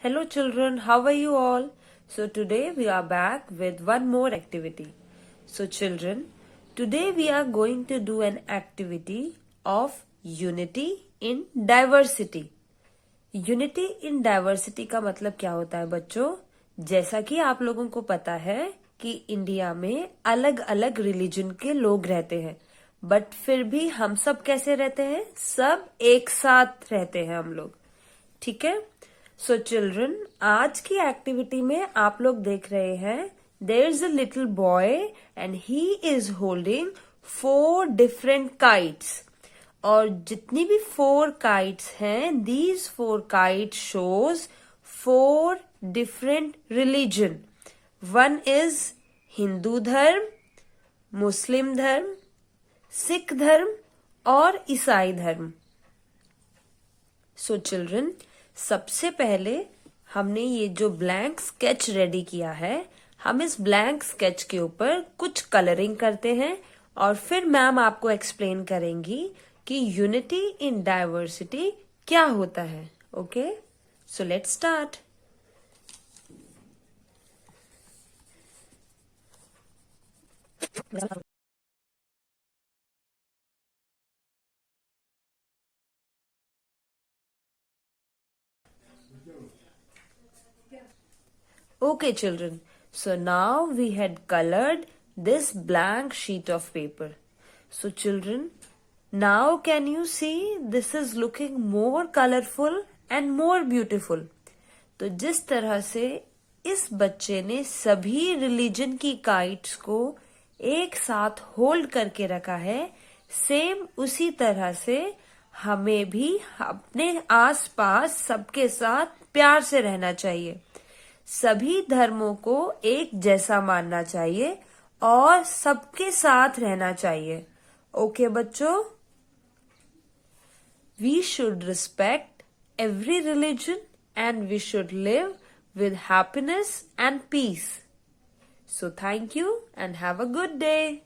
Hello children, how are you all? So today we are back with one more activity. So children, today we are going to do an activity of unity in diversity. Unity in diversity का मतलब क्या होता है बच्चों? जैसा कि आप लोगों को पता है कि इंडिया में अलग अलग रिलीजन के लोग रहते हैं, बट फिर भी हम सब कैसे रहते हैं? सब एक साथ रहते हैं हम लोग, ठीक है? सो चिल्ड्रन, आज की एक्टिविटी में आप लोग देख रहे हैं there is a little boy and he is holding 4 different kites. और जितनी भी 4 काइट्स हैं, these 4 kites shows 4 different religion. One is Hindu धर्म, मुस्लिम धर्म, सिख धर्म और ईसाई धर्म. सो चिल्ड्रन, सबसे पहले हमने ये जो ब्लैंक स्केच रेडी किया है, हम इस ब्लैंक स्केच के ऊपर कुछ कलरिंग करते हैं और फिर मैम आपको एक्सप्लेन करेंगी कि यूनिटी इन डाइवर्सिटी क्या होता है. Okay, so let's start. Okay children, so now we had colored this blank sheet of paper. So children, now can you see this is looking more colorful and more beautiful. तो जिस तरह से इस बच्चे ने सभी रिलीजन की kites को एक साथ होल्ड करके रखा है, सेम उसी तरह से हमें भी अपने आसपास सबके साथ प्यार से रहना चाहिए. सभी धर्मों को एक जैसा मानना चाहिए और सबके साथ रहना चाहिए. ओके बच्चों, we should respect every religion and we should live with happiness and peace. So thank you and have a good day.